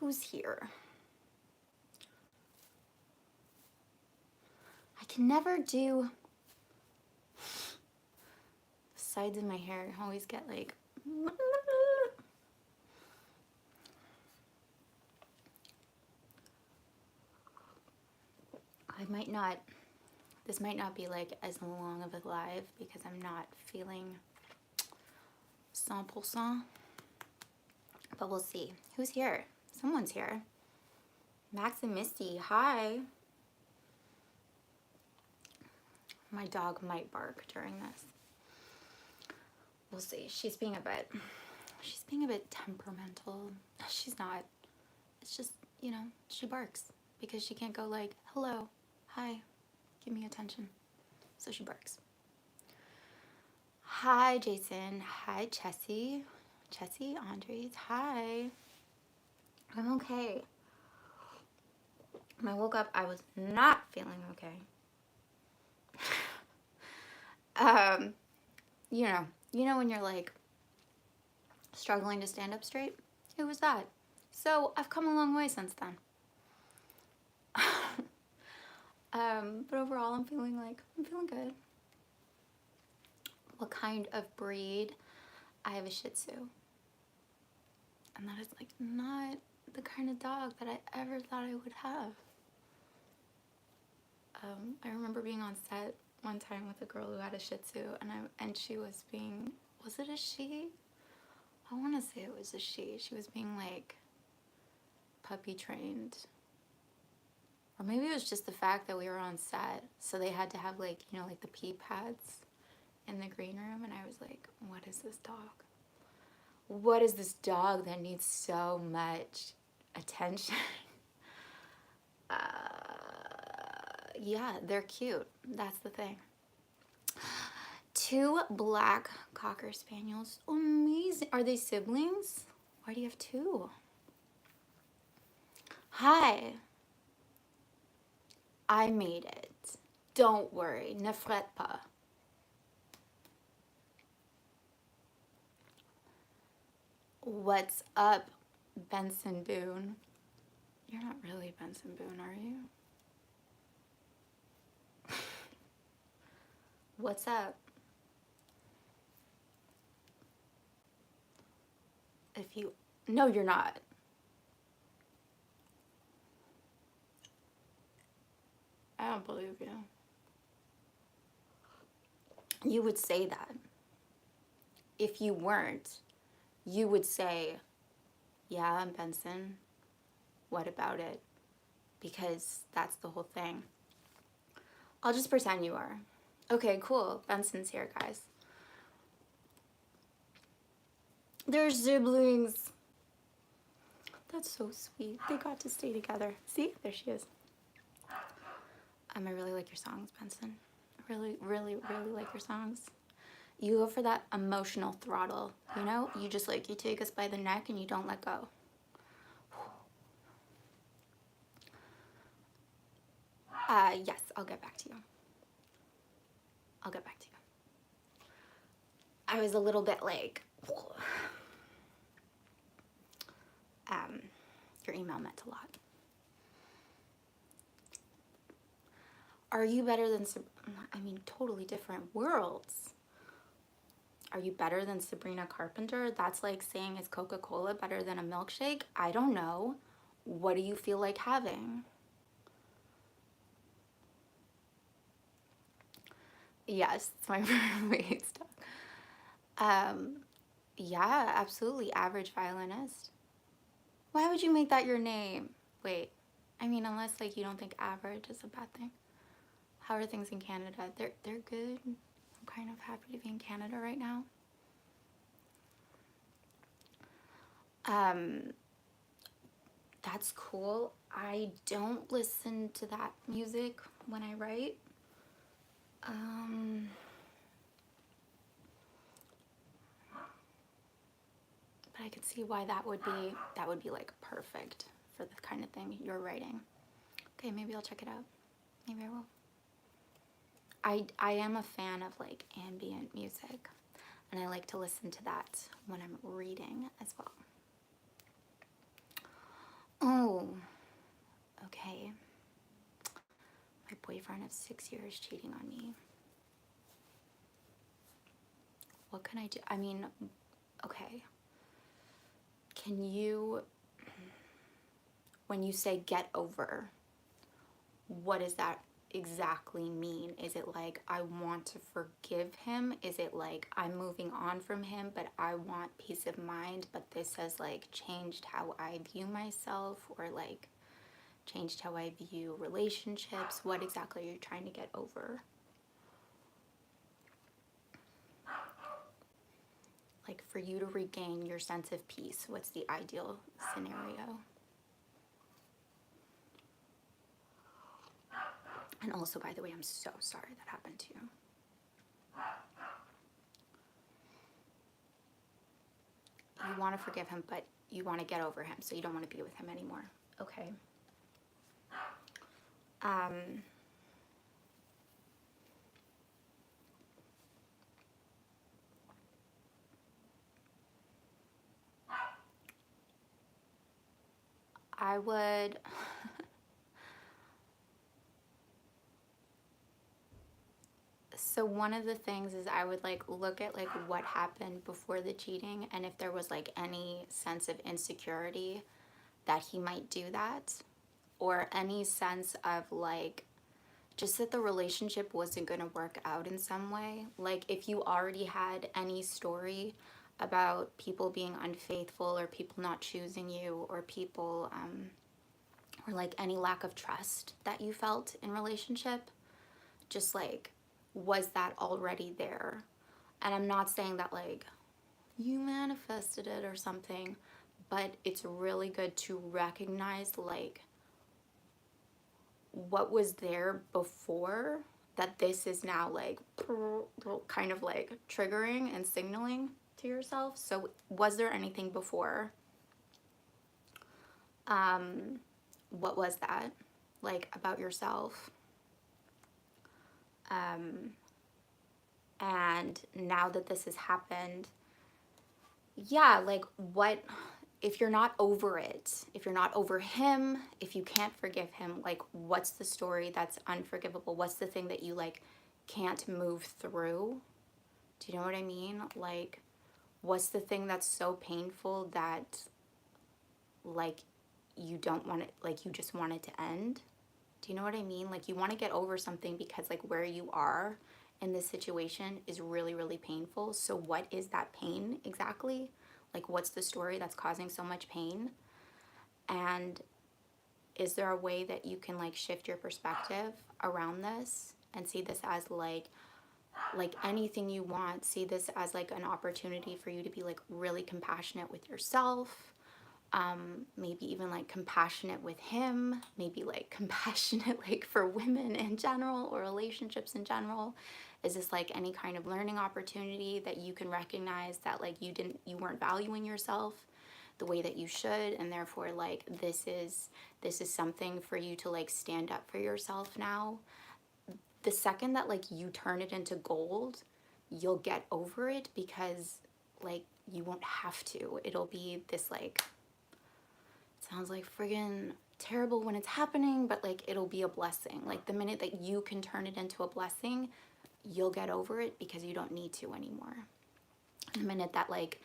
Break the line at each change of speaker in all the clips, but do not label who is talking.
Who's here? I can never do the sides of my hair. I always get like this might not be like as long of a live because I'm not feeling 100%, but we'll see. Who's here? Someone's here. Max and Misty, hi. My dog might bark during this. We'll see. She's being a bit temperamental. She's not. It's just, you know, she barks because she can't go like, hello, hi, give me attention. So she barks. Hi, Jason. Hi, Chessie. Chessie, Andres, hi. I'm okay. When I woke up, I was not feeling okay. You know when you're like struggling to stand up straight? It was that. So I've come a long way since then. But overall, I'm feeling good. What kind of breed? I have a Shih Tzu. And that is like not the kind of dog that I ever thought I would have. I remember being on set one time with a girl who had a Shih Tzu, and she was being, was it a she? I want to say it was a she. She was being like puppy trained. Or maybe it was just the fact that we were on set, so they had to have like, you know, like the pee pads in the green room, and I was like, what is this dog? What is this dog that needs so much attention? Yeah, they're cute. That's the thing. 2 black Cocker Spaniels. Amazing. Are they siblings? Why do you have 2? Hi. I made it. Don't worry. Ne fret pas. What's up, Benson Boone? You're not really Benson Boone, are you? What's up? No, you're not. I don't believe you. You would say that. If you weren't, you would say, yeah, I'm Benson. What about it? Because that's the whole thing. I'll just pretend you are. Okay, cool. Benson's here, guys. They're siblings. That's so sweet. They got to stay together. See? There she is. I really like your songs, Benson. Really, really, really like your songs. You go for that emotional throttle, you know? You just like, you take us by the neck and you don't let go. Yes, I'll get back to you. I'll get back to you. I was a little bit like, your email meant a lot. Are you better than, I mean, totally different worlds. Are you better than Sabrina Carpenter? That's like saying, is Coca-Cola better than a milkshake? I don't know. What do you feel like having? Yes, it's my favorite stuff. Yeah, absolutely. Average violinist. Why would you make that your name? Wait, I mean, unless like you don't think average is a bad thing. How are things in Canada? They're good. I'm kind of happy to be in Canada right now. That's cool. I don't listen to that music when I write. But I could see why that would be like perfect for the kind of thing you're writing. Okay, maybe I'll check it out. Maybe I will. I am a fan of like ambient music, and I like to listen to that when I'm reading as well. okay, my boyfriend of 6 years cheating on me. What can I do? I mean, okay. Can you, when you say get over, what does that exactly mean? Is it like I want to forgive him? Is it like I'm moving on from him, but I want peace of mind, but this has like changed how I view myself, or like changed how I view relationships? What exactly are you trying to get over? Like for you to regain your sense of peace, what's the ideal scenario? And also, by the way, I'm so sorry that happened to you. You want to forgive him, but you want to get over him, so you don't want to be with him anymore. Okay. I would... So one of the things is I would like look at like what happened before the cheating, and if there was like any sense of insecurity that he might do that, or any sense of like just that the relationship wasn't going to work out in some way. Like if you already had any story about people being unfaithful, or people not choosing you, or people or like any lack of trust that you felt in relationship, just like, was that already there? And I'm not saying that like you manifested it or something, but it's really good to recognize like what was there before that this is now like kind of like triggering and signaling to yourself. So was there anything before? What was that like about yourself? And now that this has happened, yeah, like what, if you're not over it, if you're not over him, if you can't forgive him, like what's the story that's unforgivable? What's the thing that you like can't move through? Do you know what I mean? Like what's the thing that's so painful that like you don't want it, like you just want it to end? Do you know what I mean? Like you want to get over something because like where you are in this situation is really, really painful. So what is that pain exactly? Like what's the story that's causing so much pain? And is there a way that you can like shift your perspective around this and see this as like anything you want, see this as like an opportunity for you to be like really compassionate with yourself, maybe even like compassionate with him, maybe like compassionate like for women in general or relationships in general? Is this like any kind of learning opportunity that you can recognize that like you weren't valuing yourself the way that you should, and therefore like this is something for you to like stand up for yourself now? The second that like you turn it into gold, you'll get over it, because like you won't have to. It'll be this like, sounds like friggin' terrible when it's happening, but like it'll be a blessing. Like the minute that you can turn it into a blessing, you'll get over it because you don't need to anymore. The minute that like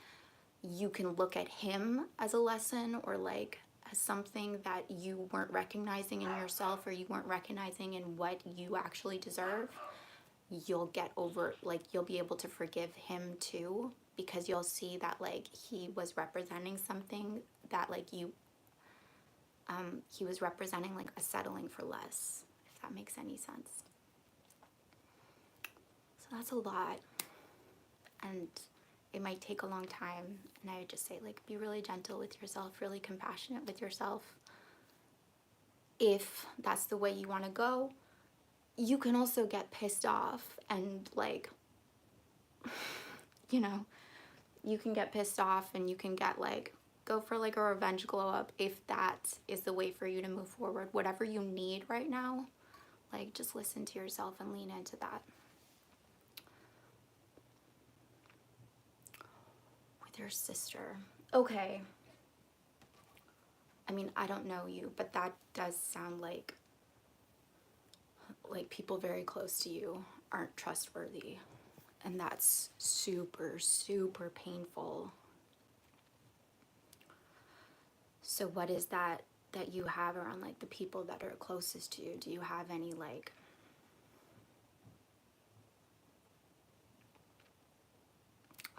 you can look at him as a lesson, or like as something that you weren't recognizing in yourself, or you weren't recognizing in what you actually deserve, you'll get over, like you'll be able to forgive him too, because you'll see that like he was representing something that like he was representing like a settling for less, if that makes any sense. So that's a lot, and it might take a long time, and I would just say like be really gentle with yourself, really compassionate with yourself. If that's the way you want to go, you can also get pissed off and like, you know, you can get pissed off and you can get like, go for like a revenge glow up, if that is the way for you to move forward. Whatever you need right now, like just listen to yourself and lean into that. With your sister. Okay. I mean, I don't know you, but that does sound like people very close to you aren't trustworthy. And that's super, super painful. So what is that you have around like the people that are closest to you? Do you have any like,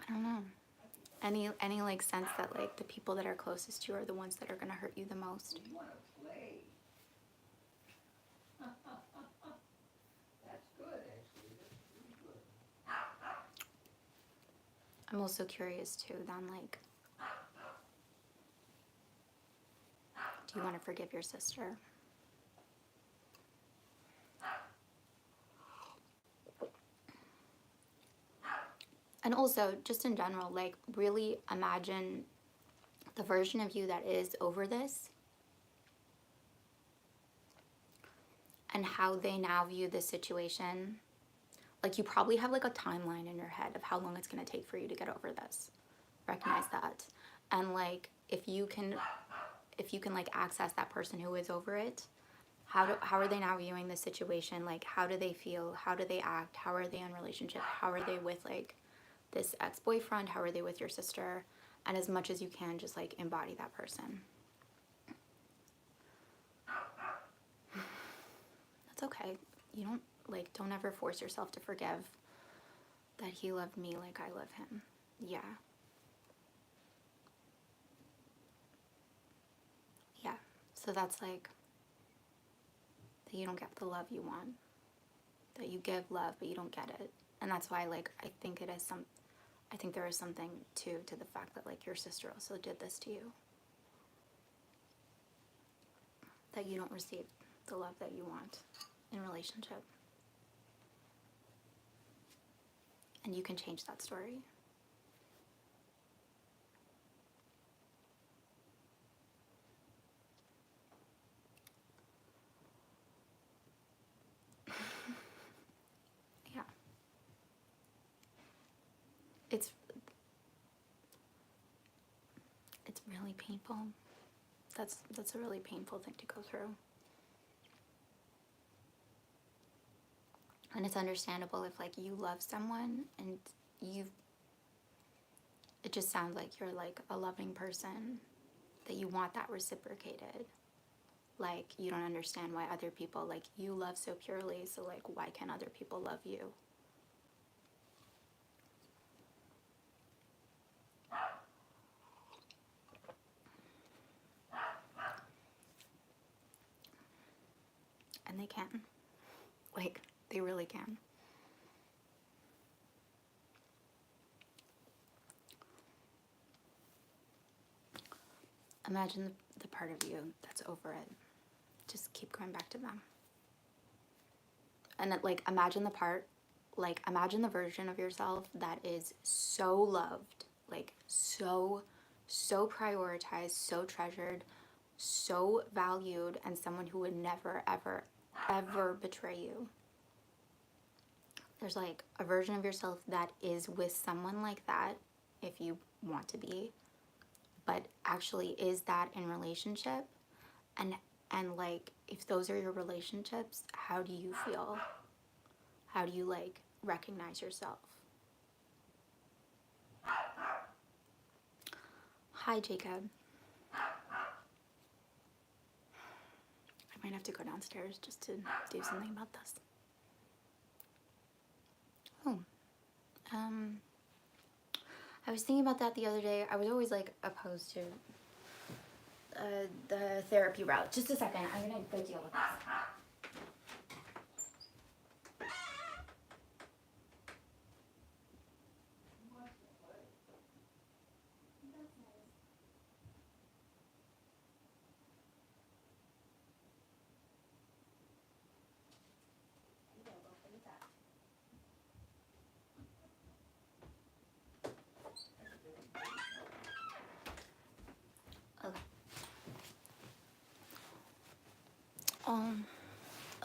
I don't know, any like sense that like the people that are closest to you are the ones that are gonna hurt you the most?
You want to play? That's good, actually. That's really good.
I'm also curious too then, like, do you want to forgive your sister? And also, just in general, like, really imagine the version of you that is over this and how they now view this situation. Like, you probably have like a timeline in your head of how long it's going to take for you to get over this. Recognize that. And like, if you can like access that person who is over it, how are they now viewing the situation? Like, how do they feel? How do they act? How are they in relationship? How are they with like this ex-boyfriend? How are they with your sister? And as much as you can, just like embody that person. That's okay. You don't ever force yourself to forgive that he loved me like I love him. Yeah. Yeah. So that's like that you don't get the love you want. That you give love but you don't get it. And that's why like I think there is something too to the fact that like your sister also did this to you. That you don't receive the love that you want in a relationship. And you can change that story. Yeah. It's really painful. That's a really painful thing to go through. And it's understandable if like you love someone and it just sounds like you're like a loving person, that you want that reciprocated. Like you don't understand why other people, like you love so purely, so like why can't other people love you? And they can. Like, they really can. Imagine the part of you that's over it. Just keep going back to them. And like, imagine the version of yourself that is so loved, like so prioritized, so treasured, so valued, and someone who would never, ever, ever betray you. There's like a version of yourself that is with someone like that, if you want to be, but actually is that in relationship. And like, if those are your relationships, how do you feel? How do you like recognize yourself? Hi, Jacob. I might have to go downstairs just to do something about this. Oh, I was thinking about that the other day. I was always like opposed to the therapy route. Just a second, I'm gonna go deal with this.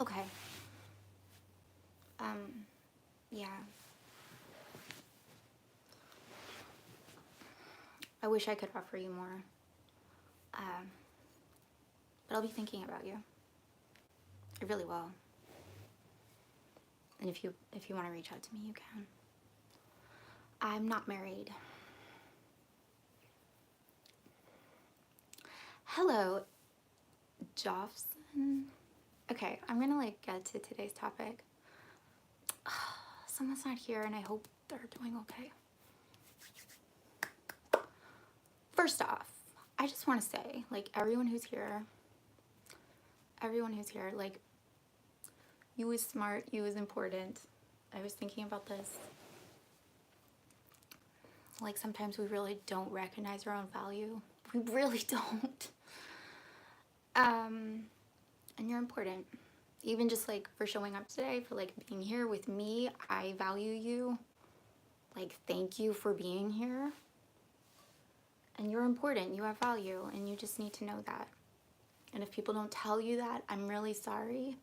Okay. Okay. Yeah. I wish I could offer you more. but I'll be thinking about you. I really will. And if you want to reach out to me, you can. I'm not married. Hello, Joffson. Okay, I'm gonna like get to today's topic. Someone's not here and I hope they're doing okay. First off, I just want to say, like, everyone who's here, like, you is smart, you is important. I was thinking about this. Like, sometimes we really don't recognize our own value. We really don't. And you're important. Even just, like, for showing up today, for, like, being here with me, I value you. Like, thank you for being here. And you're important, you have value, and you just need to know that. And if people don't tell you that, I'm really sorry.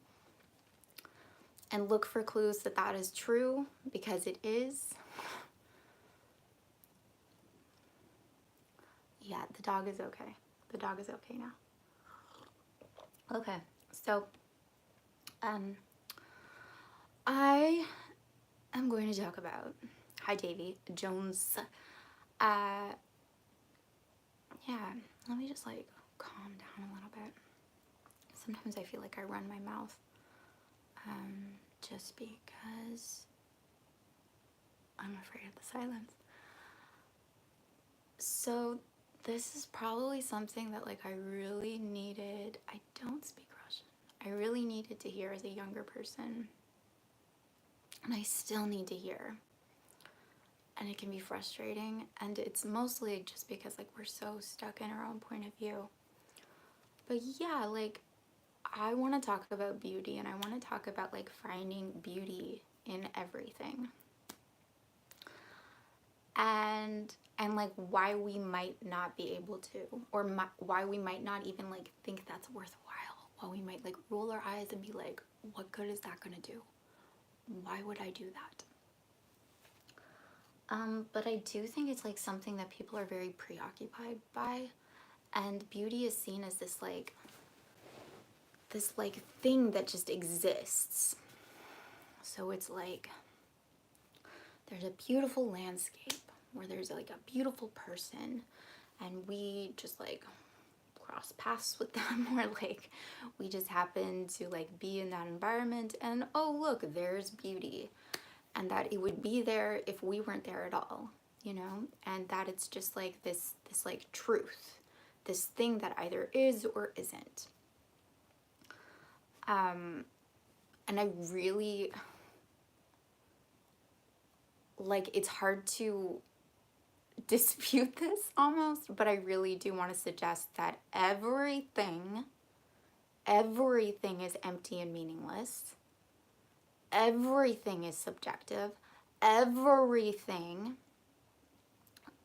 And look for clues that that is true, because it is. Yeah, the dog is okay. The dog is okay now. Okay, so I am going to talk about, hi Davy Jones. Yeah, let me just like calm down a little bit. Sometimes I feel like I run my mouth just because I'm afraid of the silence. So this is probably something that like I really needed. I don't speak Russian. I really needed to hear as a younger person. And I still need to hear. And it can be frustrating, and it's mostly just because like we're so stuck in our own point of view. But yeah, like I want to talk about beauty, and I want to talk about like finding beauty in everything, and like why we might not be able to, or why we might not even like think that's worthwhile. Why we might like roll our eyes and be like, what good is that gonna do? Why would I do that? But I do think it's like something that people are very preoccupied by, and beauty is seen as this like thing that just exists. So it's like there's a beautiful landscape where there's like a beautiful person, and we just like cross paths with them, or like we just happen to like be in that environment, and oh look, there's beauty. And that it would be there if we weren't there at all, you know? And that it's just like this like truth, this thing that either is or isn't. And I really, like, it's hard to dispute this almost, but I really do want to suggest that everything is empty and meaningless. Everything is subjective. Everything.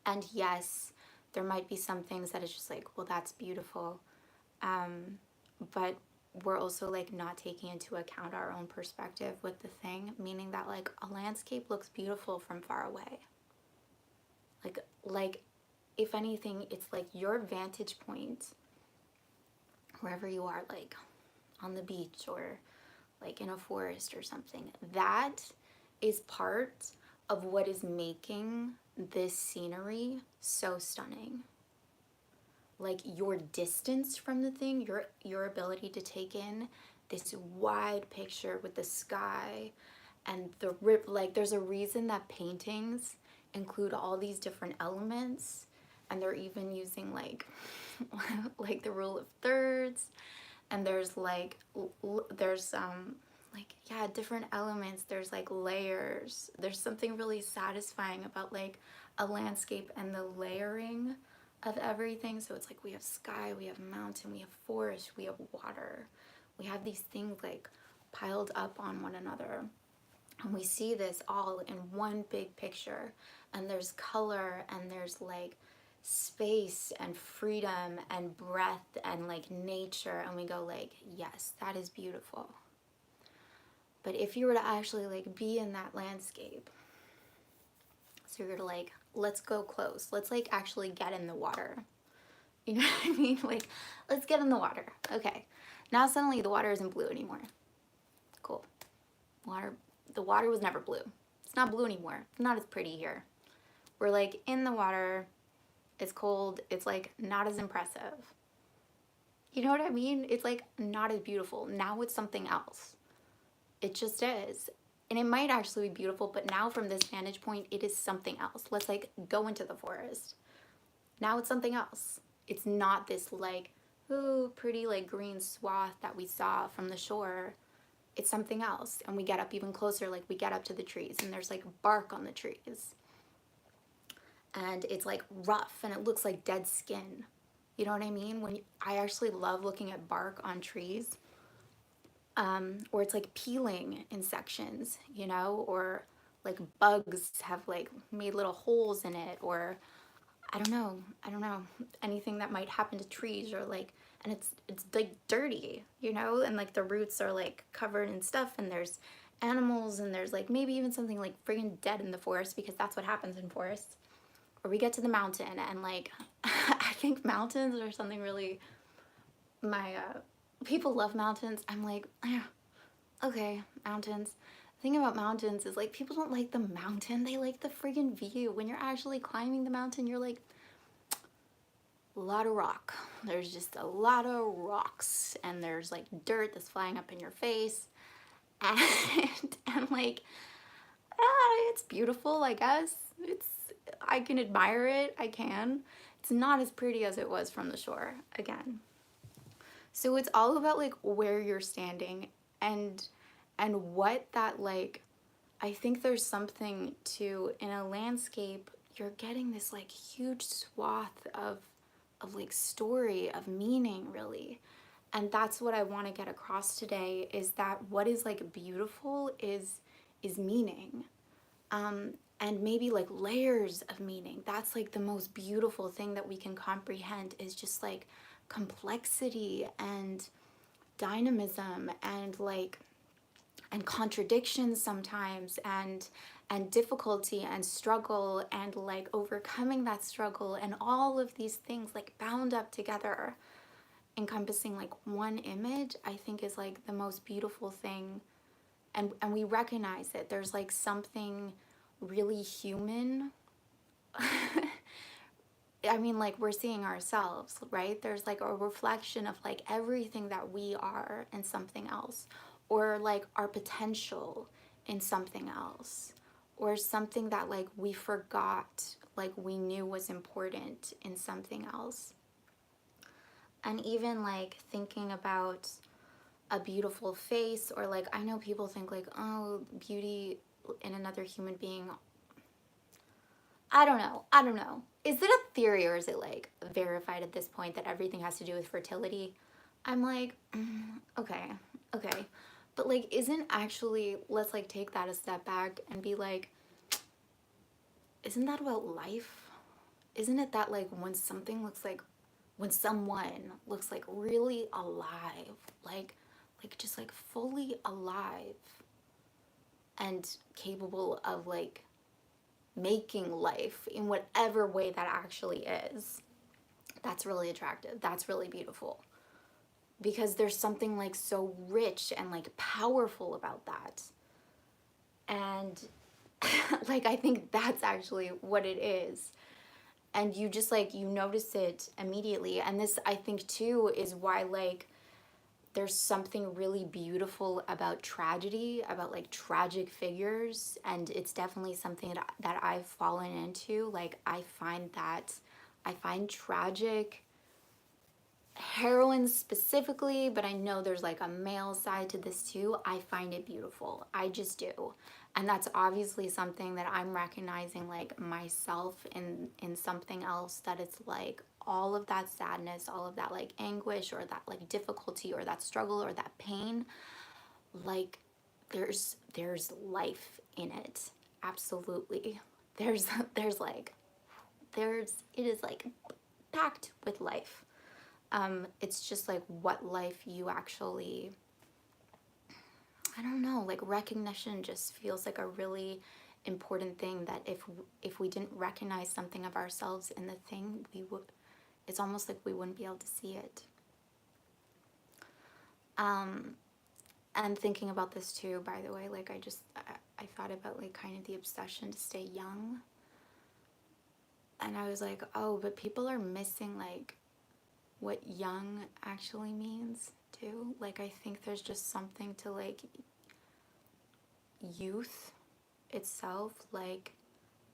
And yes, there might be some things that is just like, well, that's beautiful. But we're also like not taking into account our own perspective with the thing, meaning that like a landscape looks beautiful from far away. Like if anything, it's like your vantage point, wherever you are, like on the beach or like in a forest or something, that is part of what is making this scenery so stunning. Like your distance from the thing, your ability to take in this wide picture with the sky and the rip. Like there's a reason that paintings include all these different elements, and they're even using like like the rule of thirds, and there's like different elements. There's like layers. There's something really satisfying about like a landscape and the layering of everything. So it's like we have sky, we have mountain, we have forest, we have water. We have these things like piled up on one another. And we see this all in one big picture. And there's color, and there's like space and freedom and breath and like nature, and we go like, yes, that is beautiful. But if you were to actually like be in that landscape, so you're like, let's go close, let's like actually get in the water, You know what I mean? Like, let's get in the water. Okay. Now suddenly the water isn't blue anymore. Cool. Water, the water was never blue. It's not blue anymore. It's not as pretty here. We're like in the water. It's cold. It's like not as impressive. You know what I mean? It's like not as beautiful. Now it's something else. It just is. And it might actually be beautiful, but now from this vantage point, it is something else. Let's like go into the forest. Now it's something else. It's not this like, ooh, pretty like green swath that we saw from the shore. It's something else. And we get up even closer, like we get up to the trees and there's like bark on the trees. And it's like rough and it looks like dead skin. You know what I mean? I actually love looking at bark on trees, or it's like peeling in sections, you know, or like bugs have like made little holes in it, or I don't know, anything that might happen to trees, or like, and it's like dirty, you know, and like the roots are like covered in stuff, and there's animals, and there's like maybe even something like friggin' dead in the forest, because that's what happens in forests. Or we get to the mountain and like I think mountains are something really, my people love mountains. I'm like, yeah, okay, mountains. The thing about mountains is like people don't like the mountain, they like the friggin' view. When you're actually climbing the mountain, you're like, a lot of rock. There's just a lot of rocks, and there's like dirt that's flying up in your face. And like, it's beautiful, I guess. I can admire it, I can. It's not as pretty as it was from the shore, again. So it's all about like where you're standing, and what that like, I think there's something to, in a landscape, you're getting this like huge swath of like story, of meaning, really. And that's what I want to get across today, is that what is like beautiful is meaning. And maybe like layers of meaning. That's like the most beautiful thing that we can comprehend, is just like complexity and dynamism, and like, and contradictions sometimes, and difficulty and struggle, and like overcoming that struggle, and all of these things like bound up together, encompassing like one image, I think is like the most beautiful thing. And we recognize it. There's like something really human. I mean, like, we're seeing ourselves, right? There's like a reflection of like everything that we are in something else, or like our potential in something else, or something that like we forgot, like we knew was important in something else. And even like thinking about a beautiful face, or like, I know people think like, oh, beauty in another human being. I don't know. I don't know. Is it a theory, or is it like verified at this point that everything has to do with fertility? I'm like, okay, okay. But like, isn't actually, let's like take that a step back and be like, isn't that about life? Isn't it that like when something looks like, when someone looks like really alive, like just like fully alive and capable of like making life in whatever way that actually is, that's really attractive. That's really beautiful, because there's something like so rich and like powerful about that. And like, I think that's actually what it is. And you just like, you notice it immediately. And this, I think too, is why like there's something really beautiful about tragedy, about like tragic figures. And it's definitely something that I've fallen into. Like, I find tragic heroines specifically, but I know there's like a male side to this too. I find it beautiful. I just do. And that's obviously something that I'm recognizing like myself in something else, that it's like all of that sadness, all of that like anguish, or that like difficulty, or that struggle, or that pain, like there's life in it. Absolutely. There's like, it is like packed with life. It's just like what life you actually, I don't know, like recognition just feels like a really important thing, that if we didn't recognize something of ourselves in the thing, it's almost like we wouldn't be able to see it. And thinking about this too, by the way, like I thought about like kind of the obsession to stay young. And I was like, oh, but people are missing like what young actually means too. Like I think there's just something to like youth itself, like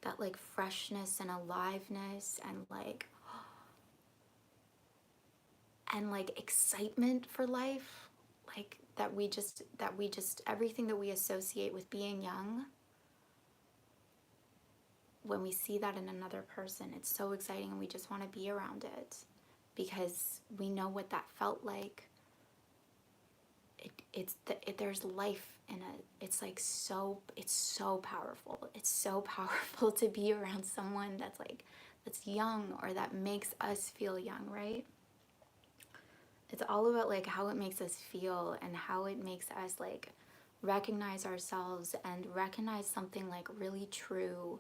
that like freshness and aliveness and like excitement for life, like that we just everything that we associate with being young, when we see that in another person, it's so exciting and we just want to be around it because we know what that felt like. There's life in it. It's like it's so powerful. It's so powerful to be around someone that's young or that makes us feel young, right? It's all about like how it makes us feel and how it makes us like recognize ourselves and recognize something like really true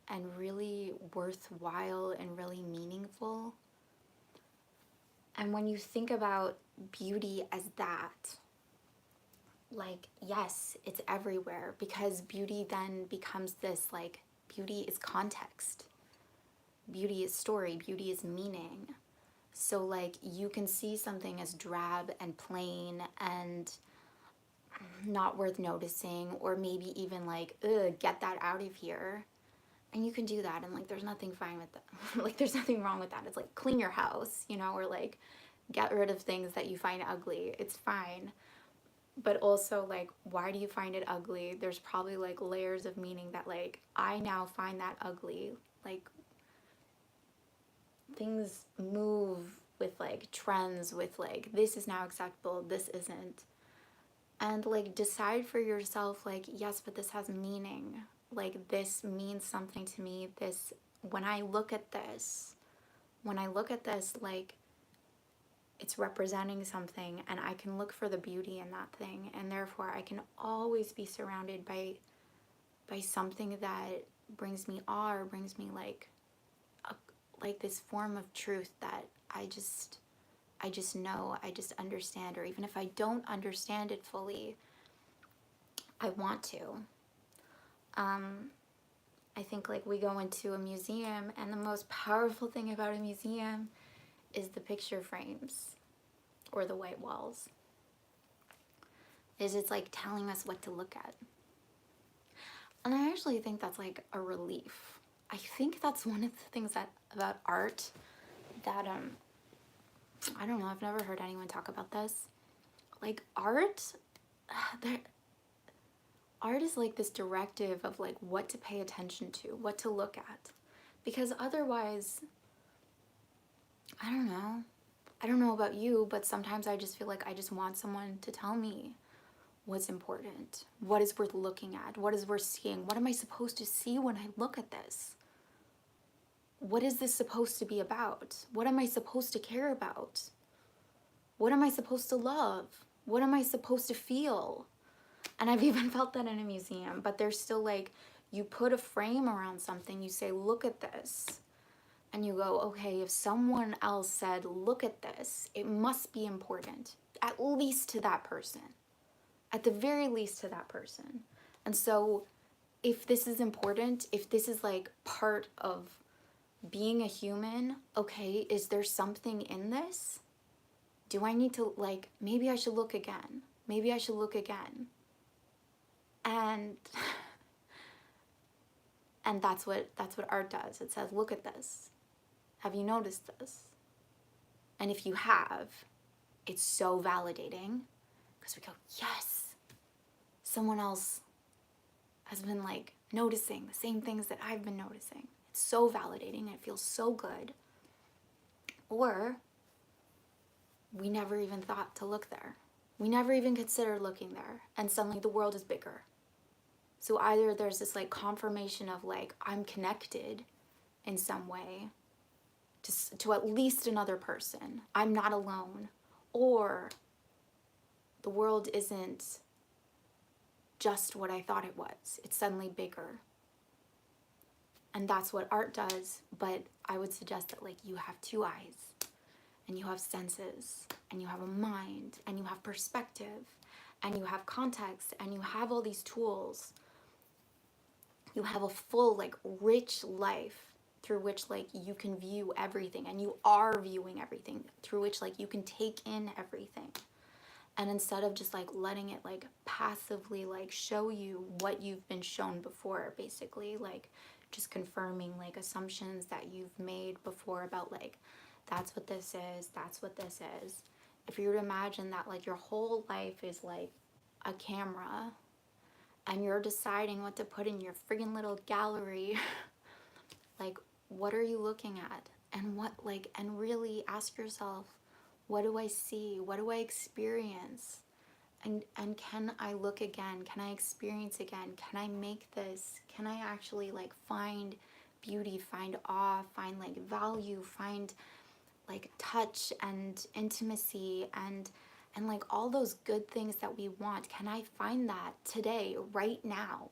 and really worthwhile and really meaningful. And when you think about beauty as that, like, yes, it's everywhere, because beauty then becomes this like, beauty is context, beauty is story, beauty is meaning. So like you can see something as drab and plain and not worth noticing, or maybe even like, ugh, get that out of here. And you can do that, and like there's nothing fine with that. Like there's nothing wrong with that. It's like clean your house, you know, or like get rid of things that you find ugly. It's fine. But also like, why do you find it ugly? There's probably like layers of meaning that like I now find that ugly. Like things move with like trends, with like this is now acceptable, this isn't. And like decide for yourself like, yes, but this has meaning. Like this means something to me. This, when I look at this, like it's representing something, and I can look for the beauty in that thing, and therefore I can always be surrounded by something that brings me awe, or brings me like this form of truth that I just know, I just understand. Or even if I don't understand it fully, I want to. I think like we go into a museum, and the most powerful thing about a museum is the picture frames or the white walls. It's like telling us what to look at. And I actually think that's like a relief. I think that's one of the things that about art that I don't know, I've never heard anyone talk about this. Like art, art is like this directive of like what to pay attention to, what to look at. Because otherwise, I don't know about you, but sometimes I just feel like I just want someone to tell me what's important, what is worth looking at, what is worth seeing, what am I supposed to see when I look at this? What is this supposed to be about? What am I supposed to care about? What am I supposed to love? What am I supposed to feel? And I've even felt that in a museum, but there's still like, you put a frame around something, you say, look at this. And you go, okay, if someone else said, look at this, it must be important, at least to that person, at the very least to that person. And so if this is important, if this is like part of being a human, okay, is there something in this? Do I need to like, maybe I should look again. Maybe I should look again. And that's what art does. It says, look at this. Have you noticed this? And if you have, it's so validating, because we go, yes, someone else has been like noticing the same things that I've been noticing. It's so validating and it feels so good. Or we never even thought to look there. We never even considered looking there, and suddenly the world is bigger. So either there's this like confirmation of like, I'm connected in some way to at least another person. I'm not alone. Or the world isn't just what I thought it was. It's suddenly bigger. And that's what art does. But I would suggest that like you have two eyes, and you have senses, and you have a mind, and you have perspective, and you have context, and you have all these tools. You have a full, like, rich life through which, like, you can view everything, and you are viewing everything, through which, like, you can take in everything. And instead of just, like, letting it, like, passively, like, show you what you've been shown before, basically, like, just confirming, like, assumptions that you've made before about, like, that's what this is, that's what this is. If you were to imagine that, like, your whole life is, like, a camera, and you're deciding what to put in your friggin' little gallery, like, what are you looking at? And what, like, and really ask yourself, what do I see? What do I experience? And can I look again? Can I experience again? Can I make this? Can I actually, like, find beauty, find awe, find, like, value, find, like, touch and intimacy and like all those good things that we want? Can I find that today, right now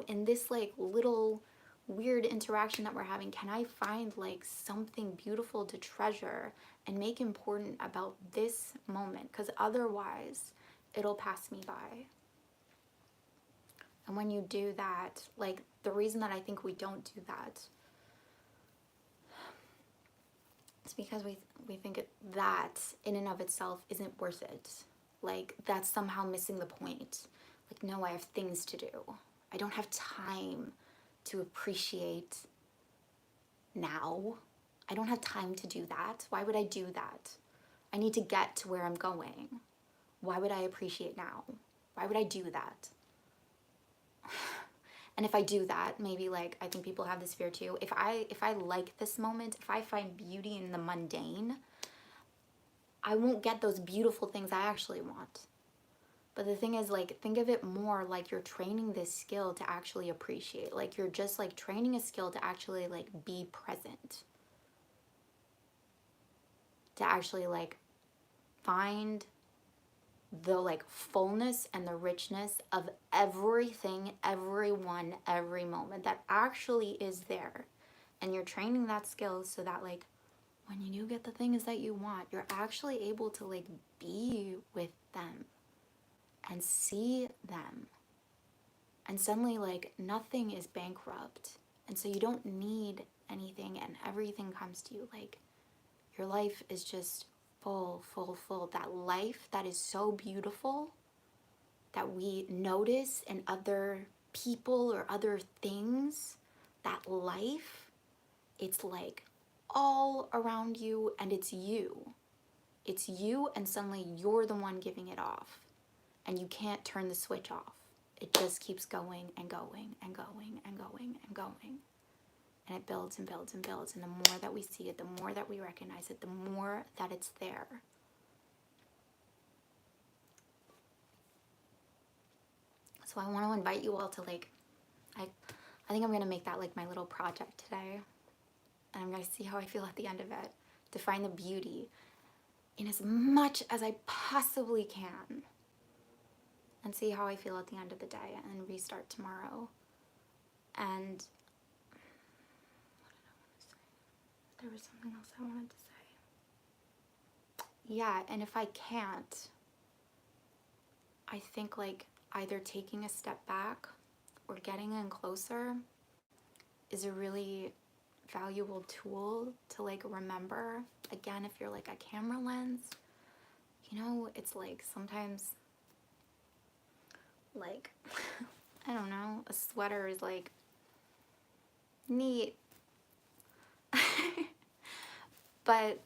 in this, like, little weird interaction that we're having? Can I find, like, something beautiful to treasure and make important about this moment? Because otherwise it'll pass me by. And when you do that, like, the reason that I think we don't do that, it's because we think that in and of itself isn't worth it. Like, that's somehow missing the point. Like, no, I have things to do. I don't have time to appreciate now. I don't have time to do that. Why would I do that? I need to get to where I'm going. Why would I appreciate now? Why would I do that? And if I do that, maybe, like, I think people have this fear too. If I like this moment, if I find beauty in the mundane, I won't get those beautiful things I actually want. But the thing is, like, think of it more like you're training this skill to actually appreciate. Like, you're just, like, training a skill to actually, like, be present. To actually, like, find the, like, fullness and the richness of everything, everyone, every moment that actually is there. And you're training that skill so that, like, when you do get the things that you want, you're actually able to, like, be with them and see them. And suddenly, like, nothing is bankrupt. And so you don't need anything, and everything comes to you. Like, your life is just full, full, full. That life that is so beautiful that we notice in other people or other things, that life, it's, like, all around you, and it's you. It's you, and suddenly you're the one giving it off. And you can't turn the switch off. It just keeps going and going and going and going and going. And it builds and builds and builds. And the more that we see it, the more that we recognize it, the more that it's there. So I want to invite you all to, like, I think I'm going to make that, like, my little project today. And I'm going to see how I feel at the end of it. To find the beauty in as much as I possibly can. And see how I feel at the end of the day, and then restart tomorrow. And what did I want to say? There was something else I wanted to say. Yeah, and if I can't, I think, like, either taking a step back or getting in closer is a really valuable tool to, like, remember. Again, if you're, like, a camera lens, you know, it's like sometimes, like, I don't know, a sweater is, like, neat. But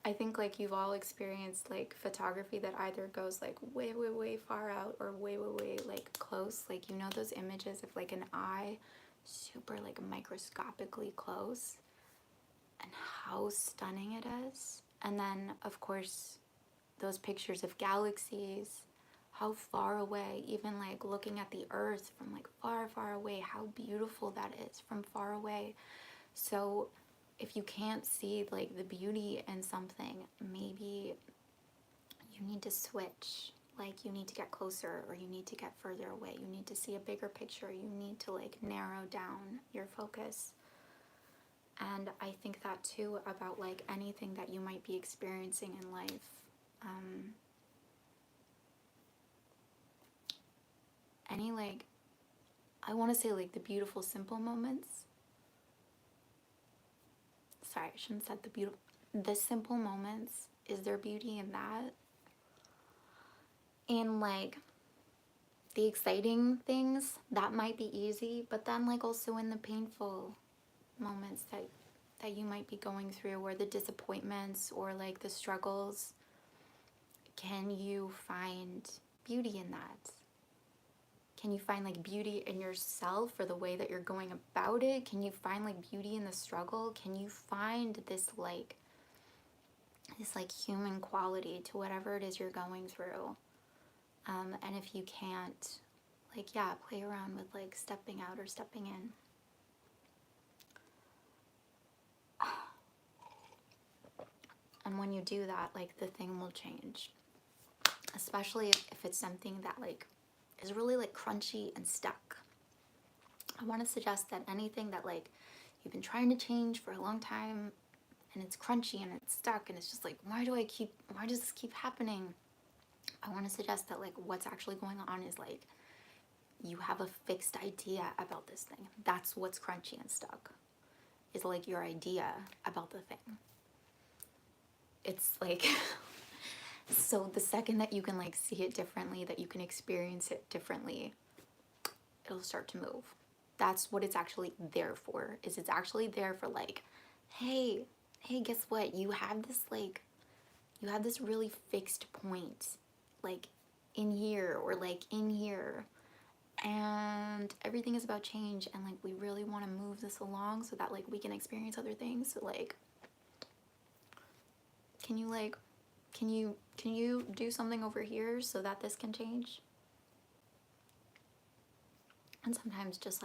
I think, like, you've all experienced, like, photography that either goes, like, way, way, way far out or way, way, way, like, close. Like, you know those images of, like, an eye super, like, microscopically close, and how stunning it is. And then, of course, those pictures of galaxies, how far away, even, like, looking at the earth from, like, far, far away, how beautiful that is from far away. So if you can't see, like, the beauty in something, maybe you need to switch. like you need to get closer or you need to get further away. You need to see a bigger picture. You need to like narrow down your focus. And I think that too about like anything that you might be experiencing in life. Any like, I want to say like the beautiful simple moments. Sorry, I shouldn't have said the simple moments. Is there beauty in that? And like the exciting things, that might be easy, but then like also in the painful moments that you might be going through, or the disappointments or like the struggles, can you find beauty in that? Can you find like beauty in yourself or the way that you're going about it? Can you find like beauty in the struggle? Can you find this like human quality to whatever it is you're going through? And if you can't, like, yeah, play around with like stepping out or stepping in. And when you do that, like the thing will change. Especially if it's something that like is really like crunchy and stuck. I want to suggest that anything that like you've been trying to change for a long time and it's crunchy and it's stuck and it's just like, why does this keep happening? I want to suggest that like what's actually going on is like you have a fixed idea about this thing. That's what's crunchy and stuck. Is like your idea about the thing. It's like so the second that you can like see it differently, that you can experience it differently, it'll start to move. That's what it's actually there for. Is it's actually there for like, hey, guess what? You have this really fixed point, like in here or like in here. And everything is about change, and like we really want to move this along so that like we can experience other things. So like, can you do something over here so that this can change? And sometimes just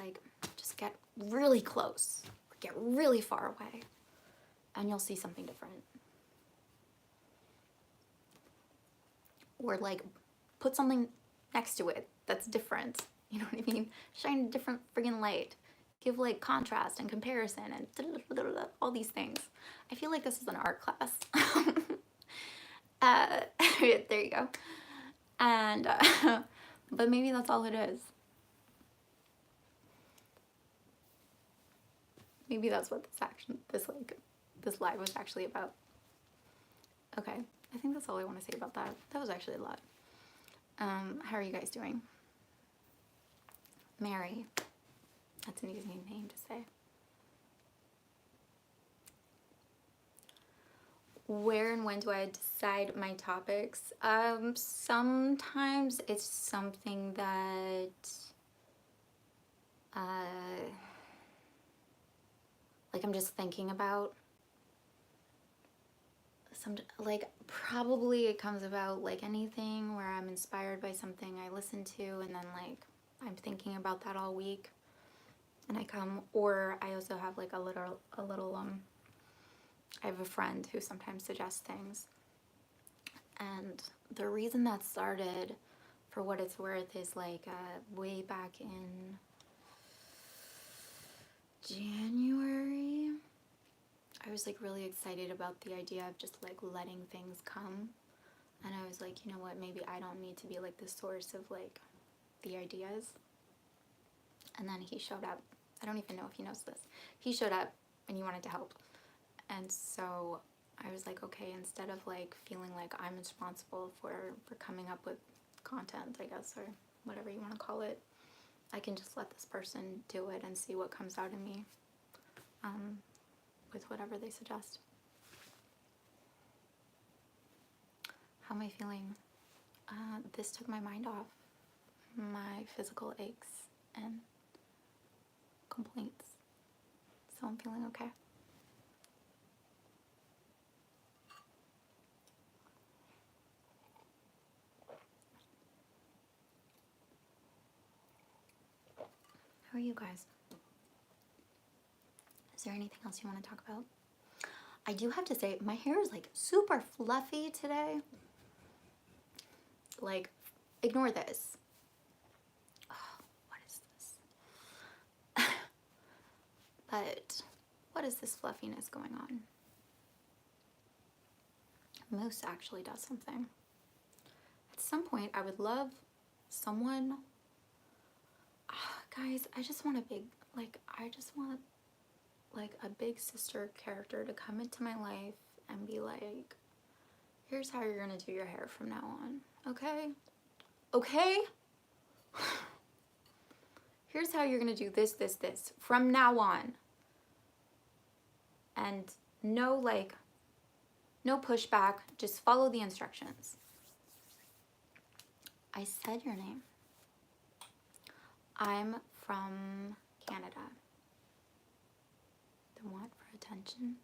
get really close, get really far away, and you'll see something different. Or like put something next to it that's different. You know what I mean? Shine a different friggin' light. Give like contrast and comparison and all these things. I feel like this is an art class. There you go. And but maybe that's all it is. Maybe that's what this live was actually about. Okay, I think that's all I want to say about that. That was actually a lot. How are you guys doing? Mary. That's an easy name to say. Where and when do I decide my topics? Sometimes it's something that like I'm just thinking about. Probably it comes about like anything where I'm inspired by something I listen to, and then like I'm thinking about that all week, and or I also have like a little I have a friend who sometimes suggests things. And the reason that started, for what it's worth, is like way back in January. I was like really excited about the idea of just like letting things come. And I was like, you know what, maybe I don't need to be like the source of like the ideas. And then he showed up. I don't even know if he knows this. He showed up and he wanted to help. And so I was like, okay, instead of like feeling like I'm responsible for coming up with content, I guess, or whatever you want to call it, I can just let this person do it and see what comes out of me with whatever they suggest. How am I feeling? This took my mind off my physical aches and complaints. So I'm feeling okay. How are you guys? Is there anything else you want to talk about? I do have to say, my hair is like super fluffy today. Like ignore this. Oh, what is this? But what is this fluffiness going on? Moose actually does something. At some point, I would love someone. Guys, I just want a big, like, I just want like a big sister character to come into my life and be like, here's how you're gonna do your hair from now on, okay? Okay? Here's how you're gonna do this, this, this from now on. And no, like, no pushback, just follow the instructions. I said your name. I'm from Canada. The want for attention?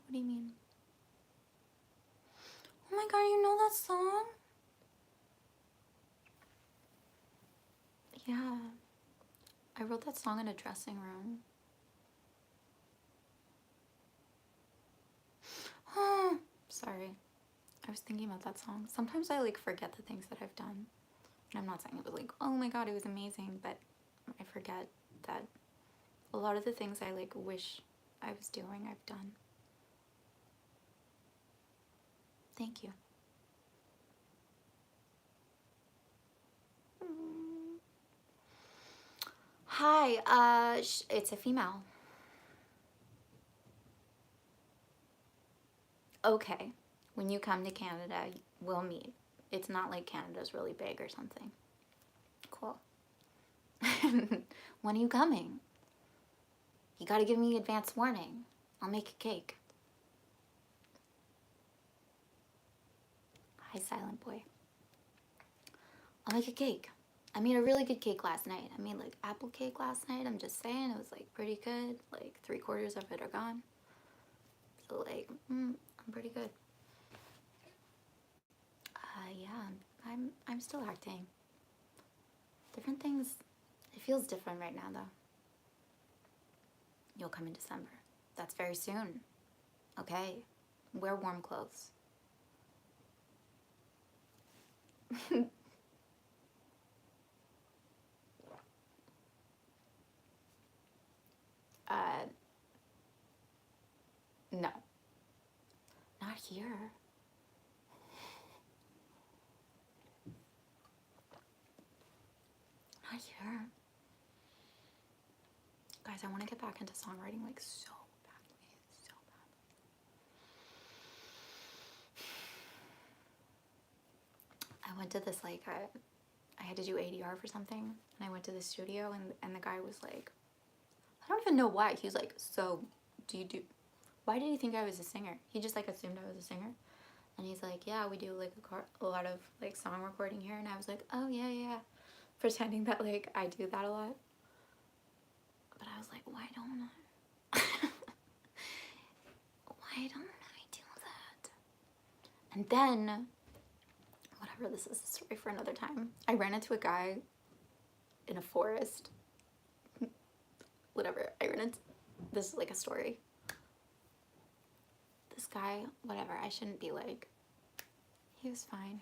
What do you mean? Oh my god, you know that song? Yeah. I wrote that song in a dressing room. Oh, sorry. I was thinking about that song. Sometimes I like forget the things that I've done. And I'm not saying it was like, oh my god, it was amazing, but I forget that a lot of the things I like wish I was doing, I've done. Thank you. Hi, it's a female. Okay, when you come to Canada, we'll meet. It's not like Canada's really big or something. Cool. When are you coming? You gotta give me advance warning. I'll make a cake. Hi, silent boy. I'll make a cake. I made a really good cake last night. I made like apple cake last night. I'm just saying, it was like pretty good. Like 3/4 of it are gone. So like, I'm pretty good. Yeah, I'm still acting. Different things. It feels different right now though. You'll come in December. That's very soon. Okay. Wear warm clothes. No. Not here. Not here. Guys, I want to get back into songwriting like so badly. So bad. I went to this like, I had to do ADR for something, and I went to the studio, and the guy was like, I don't even know why. He was like, so why did he think I was a singer? He just like assumed I was a singer. And he's like, yeah, we do like a lot of like song recording here. And I was like, oh yeah, yeah. Pretending that like I do that a lot. But I was like, why don't I? Why don't I do that? And then, whatever, this is a story for another time. I ran into a guy in a forest. Whatever, I ran into, this is like a story. This guy, whatever, I shouldn't be like, he was fine.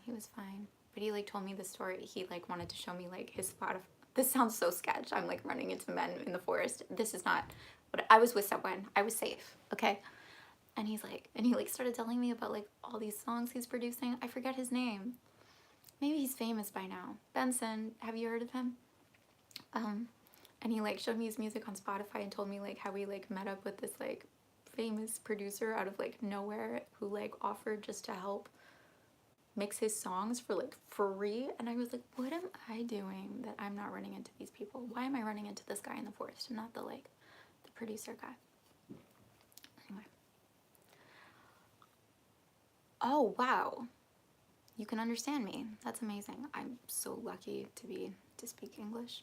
But he like told me the story. He like wanted to show me like his Spotify. This sounds so sketch. I'm like running into men in the forest. This is not, but I was with someone. I was safe, okay? And he's like, and he like started telling me about like all these songs he's producing. I forget his name. Maybe he's famous by now. Benson, have you heard of him? And he like showed me his music on Spotify and told me like how he like met up with this like famous producer out of like nowhere who like offered just to help mix his songs for like free. And I was like, what am I doing that I'm not running into these people? Why am I running into this guy in the forest and not the like the producer guy? Anyway. Oh wow, you can understand me. That's amazing. I'm so lucky to speak English.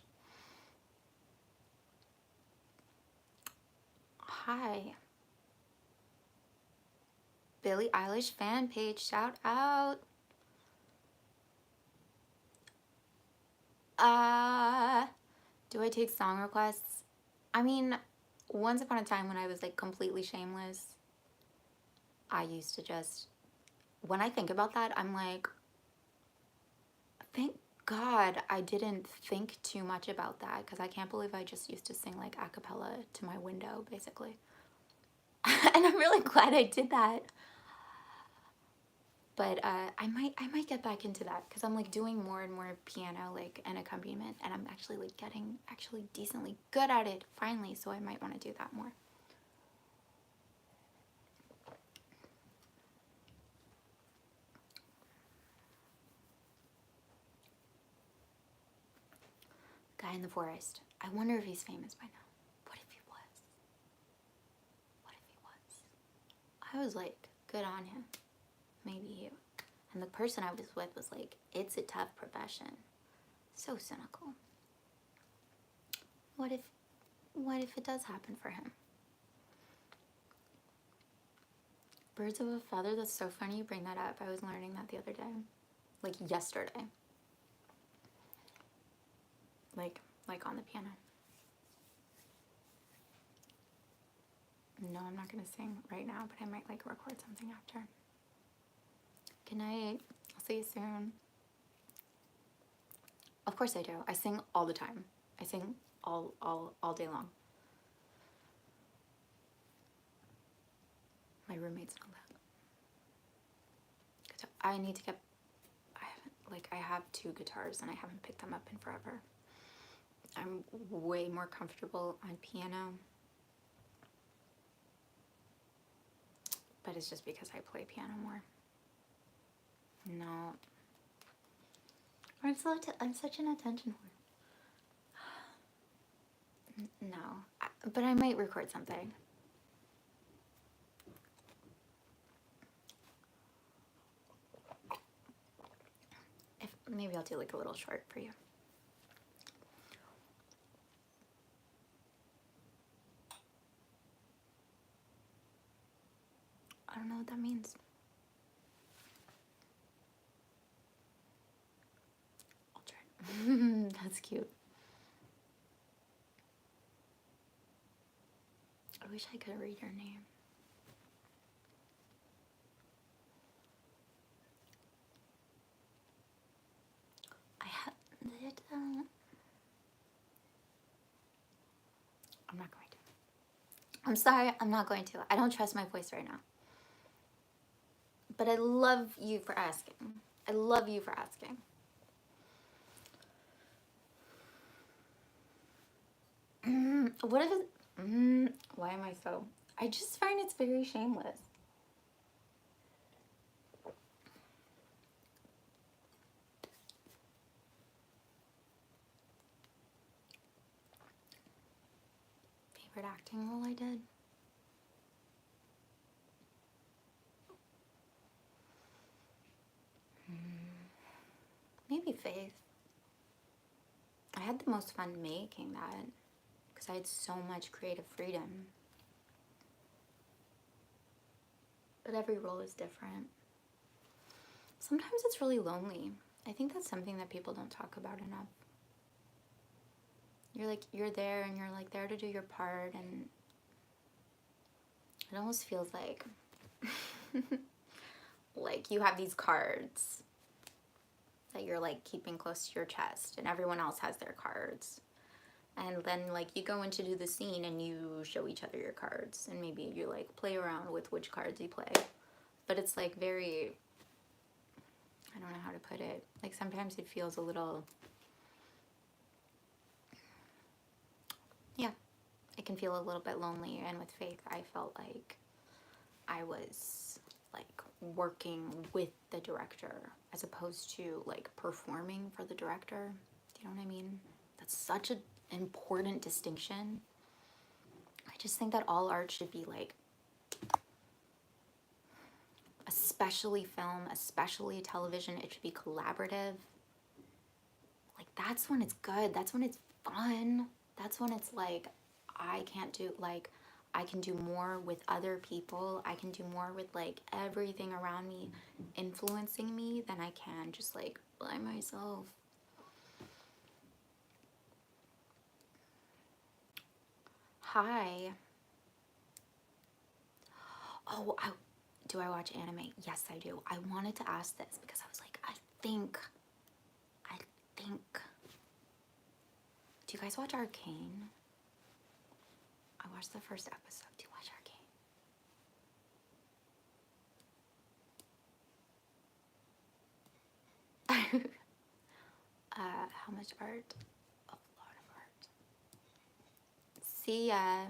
Hi. Billie Eilish fan page, shout out. Do I take song requests? I mean, once upon a time when I was like completely shameless, I used to just when I think about that, I'm like, thank God I didn't think too much about that, because I can't believe I just used to sing like a cappella to my window, basically. And I'm really glad I did that. But I might get back into that, because I'm like doing more and more piano like and accompaniment, and I'm actually like getting actually decently good at it finally, so I might want to do that more. Guy in the Forest. I wonder if he's famous by now. What if he was? What if he was? I was like, good on him. Maybe you. And the person I was with was like, it's a tough profession. So cynical. What if it does happen for him? Birds of a feather, that's so funny you bring that up. I was learning that the other day. Like yesterday. Like on the piano. No, I'm not gonna sing right now, but I might like record something after. Good night. I'll see you soon. Of course I do. I sing all the time. I sing all day long. My roommates know that. I need to get, I have 2 guitars and I haven't picked them up in forever. I'm way more comfortable on piano. But it's just because I play piano more. No. I'm such an attention whore. No. But I might record something. Maybe I'll do like a little short for you. I don't know what that means. I'll try. That's cute. I wish I could read your name. I have it. I'm not going to. I'm sorry, I'm not going to. I don't trust my voice right now. But I love you for asking. I love you for asking. What if it... why am I so... I just find it's very shameless. Favorite acting role I did? Maybe Faith. I had the most fun making that because I had so much creative freedom. But every role is different. Sometimes it's really lonely. I think that's something that people don't talk about enough. You're there and you're like there to do your part, and it almost feels like like you have these cards that you're like keeping close to your chest, and everyone else has their cards. And then like you go in to do the scene and you show each other your cards, and maybe you like play around with which cards you play. But it's like very, I don't know how to put it. Like sometimes it feels a little, yeah, it can feel a little bit lonely. And with Faith, I felt like I was like working with the director as opposed to like performing for the director. Do you know what I mean? That's such an important distinction. I just think that all art should be like, especially film, especially television, it should be collaborative. Like that's when it's good. That's when it's fun. That's when it's like, I can do more with other people. I can do more with like everything around me influencing me than I can just like by myself. Hi. Oh, Do I watch anime? Yes, I do. I wanted to ask this because I was like, I think. Do you guys watch Arcane? I watched the first episode. Do you watch Arcane? How much art? A lot of art. See ya.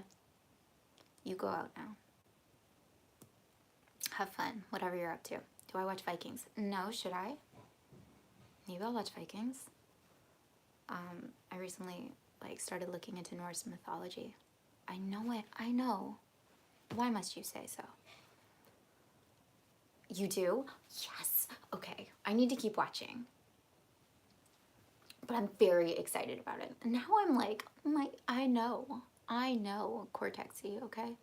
You go out now. Have fun, whatever you're up to. Do I watch Vikings? No, should I? Maybe I'll watch Vikings. I recently started looking into Norse mythology. I know it. I know. Why must you say so? You do? Yes. Okay. I need to keep watching. But I'm very excited about it. Now I'm like, I know, Cortexy, okay?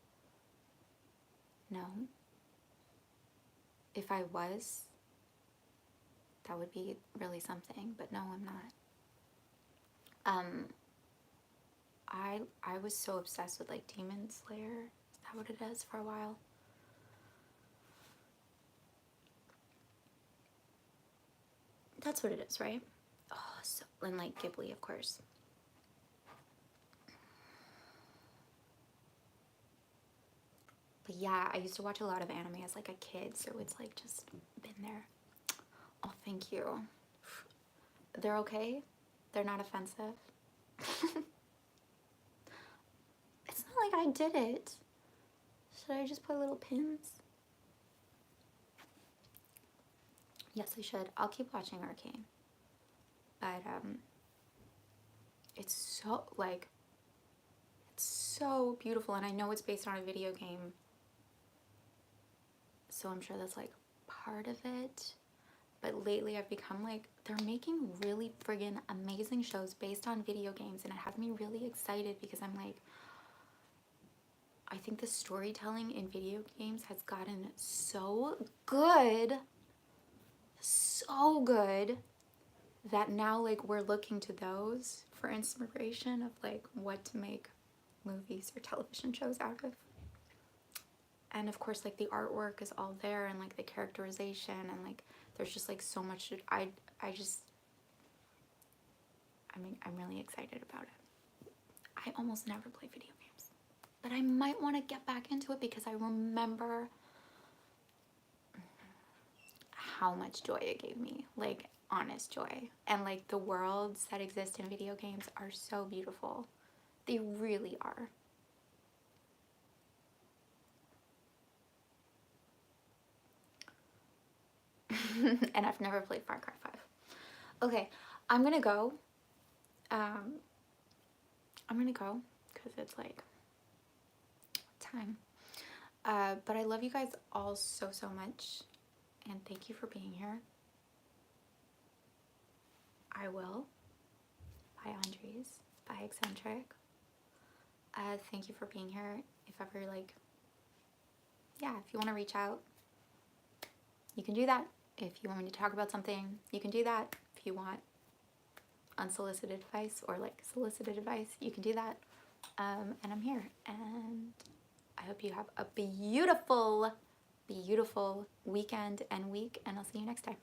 No. If I was, that would be really something, but no, I'm not. I was so obsessed with Demon Slayer. Is that what it is for a while? That's what it is, right? Oh, so, and Ghibli, of course. But yeah, I used to watch a lot of anime as a kid, so it's just been there. Oh, thank you. They're okay? They're not offensive? It's not like I did it. Should I just put little pins? Yes, I should. I'll keep watching Arcane. But, it's so, it's so beautiful, and I know it's based on a video game. So I'm sure that's, part of it. But lately I've become, they're making really friggin' amazing shows based on video games, and it has me really excited because I'm I think the storytelling in video games has gotten so good, that now we're looking to those for inspiration of what to make movies or television shows out of. And of course the artwork is all there, and the characterization, and there's just so much I'm really excited about it. I almost never play video games, but I might want to get back into it because I remember how much joy it gave me, honest joy. And the worlds that exist in video games are so beautiful. They really are. And I've never played Far Cry 5. Okay, I'm gonna go. Because it's time. But I love you guys all so much, and thank you for being here. I will. Bye, Andres. Bye, Eccentric. Thank you for being here. If ever if you want to reach out, you can do that. If you want me to talk about something, you can do that. If you want unsolicited advice or solicited advice, you can do that. And I'm here, and I hope you have a beautiful weekend and week, and I'll see you next time.